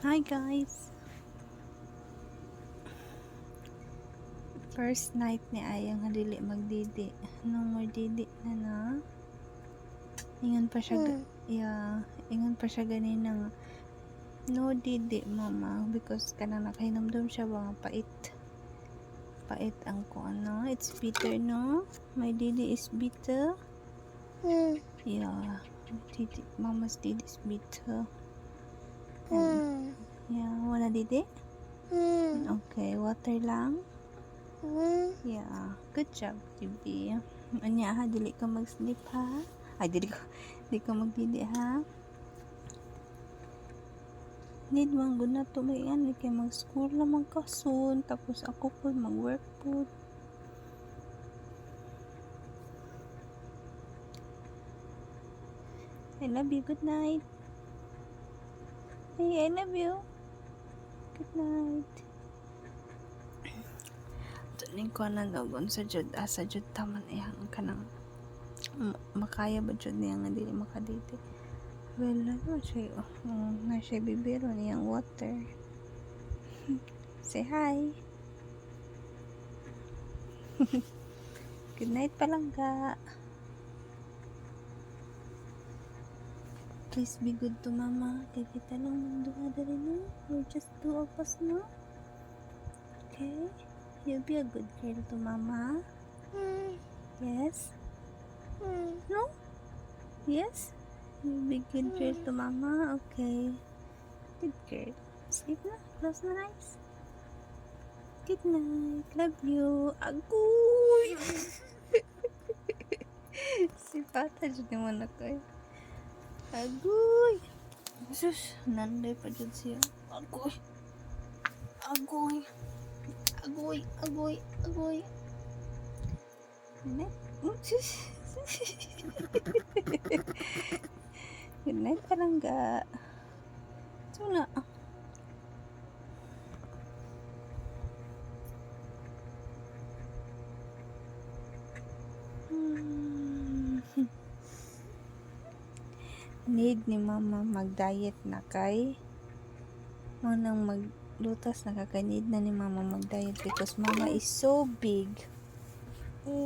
Hi guys! First night ni Ayang hadili magdidi. No more didi na. Ingon pa siya ingon pa siya ganina nga. No didi mama because kanang nakahinumdum siya ba nga pait. Pait ang ko ano. It's bitter no? My didi is bitter. Yeah. Mama's didi is bitter. Yeah, wala didi? Okay, water lang. Yeah, good job, Tibi. Anya ha, dili ka mag-sleep ha? Ay, dili ka magdidi ha? Need man gud na to may yan, kay mag-school naman ka soon, tapos ako po mag-work po. I love you, good night. Hey, I love you. Good night. Tuning ko na dogon sa jud taman iyang kanang makaya ba jud niya nga dili makaditi. Well, ano siya, na siya bibiro niyang water. Say hi. Good night palangga. Please be good to mama. Kaya kita lang magduha dali no. We're just two of us no. Okay? You be a good girl to mama. Yes? No? Yes? You be good girl to mama. Okay. Good girl. Sleep na. Close my eyes. Good night. Love you. Agoy! Si Pata dyan naman ako eh. Agoy! Sus, nanday pa dyan siya. Agoy! Agoy! Agoy! Agoy! Agoy! Good night. Sus! Good night palangga. So na. Need ni mama mag-diet na kay manang maglutas nakaka-need na ni mama mag-diet because mama is so big. No,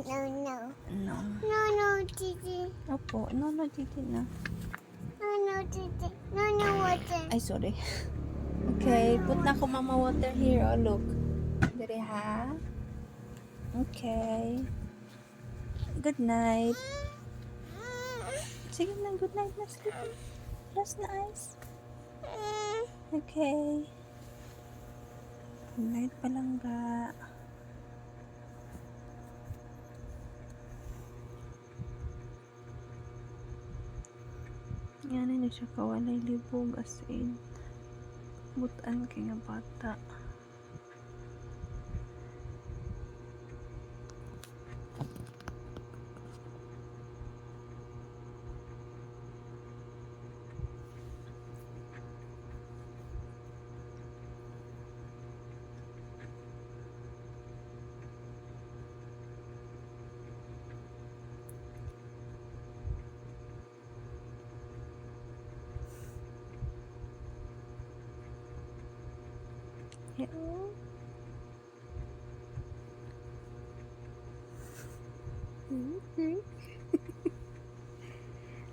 Titi. Opo, no, Titi na. No, Titi. No, water. Ay, sorry. Okay, put na ko mama water here. Oh, look. Dere ha. Okay. Good night. Sige na, good night na. Sleep. Close na eyes. Okay. Good night palangga. Yan na siya kawalay libog as in. Butan kay nga bata.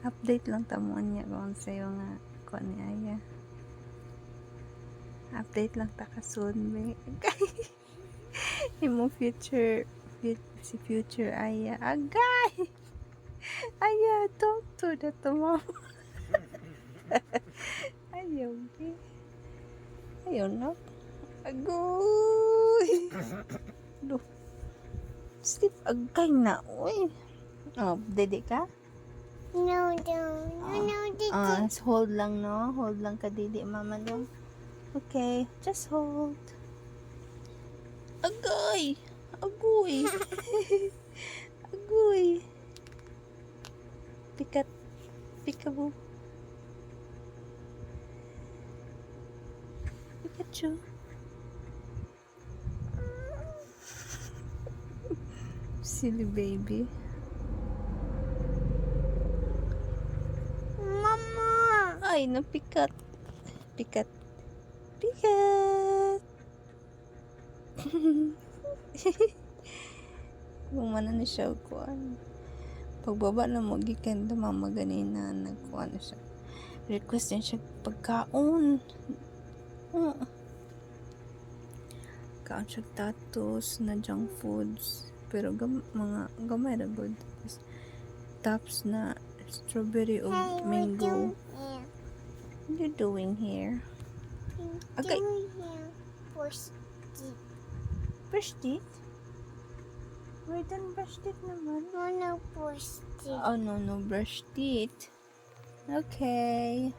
Update lang tamuan niya kung sa'yo nga ko ni Aya. Update lang ta ka soon be. Imo future si future Aya. Agay! Aya, talk to that to mama. Ayaw be. Ayaw na. Agoy! Look. Sleep agay na. Uy. Oh, dede ka? No, Titi. Hold lang no. Hold lang ka dede mama no. Okay, just hold. Agay! Agoy! Agoy! Peekaboo. Pikachu. Silly baby. Mama. Ay, napikat. Pikat. Bigat! Bumana na siya kuan. Pagbaba na mo gikan mama ganina nagkuan na siya. Request din siya pagkaon. Kaon siya tatos na junk foods. Pero mga gamay ra good. Tops na strawberry o mango. What you doing here? Okay. Push it. Brush teeth? We're done brush teeth naman. No, push it. Oh, no, brush teeth. Okay.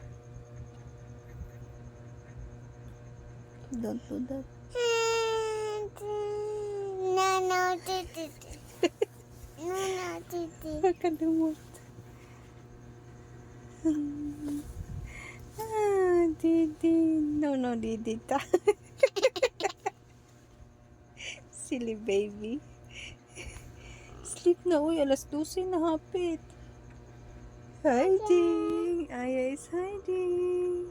Don't do that. No, titi. No, titi. Pagkalimot. Didi. No, Didi ta. Silly baby. Sleep na, uy. Alas 12 na hapit. Hiding. Aya is hiding.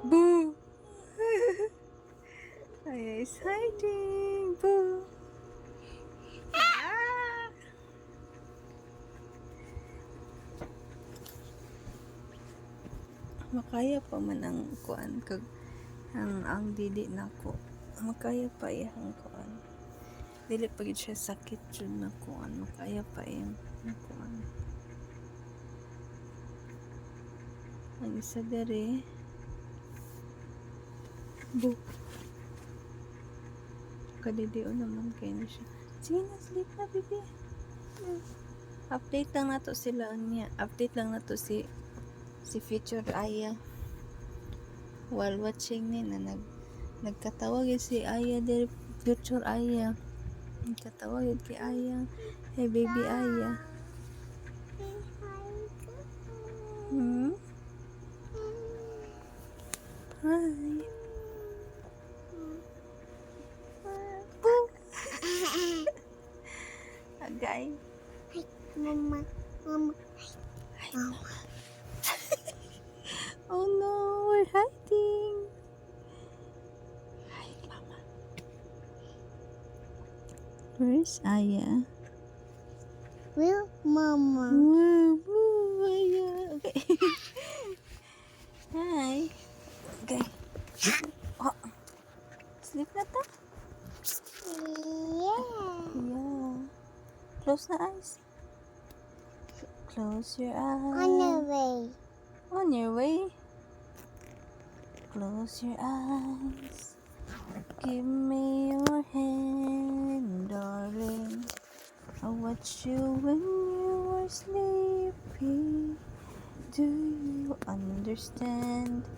Boo. Aya is hiding. Boo. Ah! Makaya pa man ang kuan kag ang dili nako. Makaya pa iyang kuan. Dili pa gid siya sakit jud na kuan. Makaya pa iyang kuan. Ang isa dere. Bu. Kadidio naman kay na siya. Sige na, sleep na, baby. Update lang nato sila niya. Update lang nato si Future Aya. While watching ni na nagkatawag yun si Aya der Future Aya. Nagkatawag yun kay Aya. Hey baby Aya. Hi. Boo. Agay. Mama. Hi, Mama. Oh no, we're hiding. Hi, Mama. Where's Aya? Will Mama. Woo, Aya. Okay. Hi. Okay. Oh. Sleep na ta? Yeah. Yeah. Close na eyes. Close your eyes. On the way. On your way. Close your eyes. Give me your hand, darling. I'll watch you when you are sleepy. Do you understand?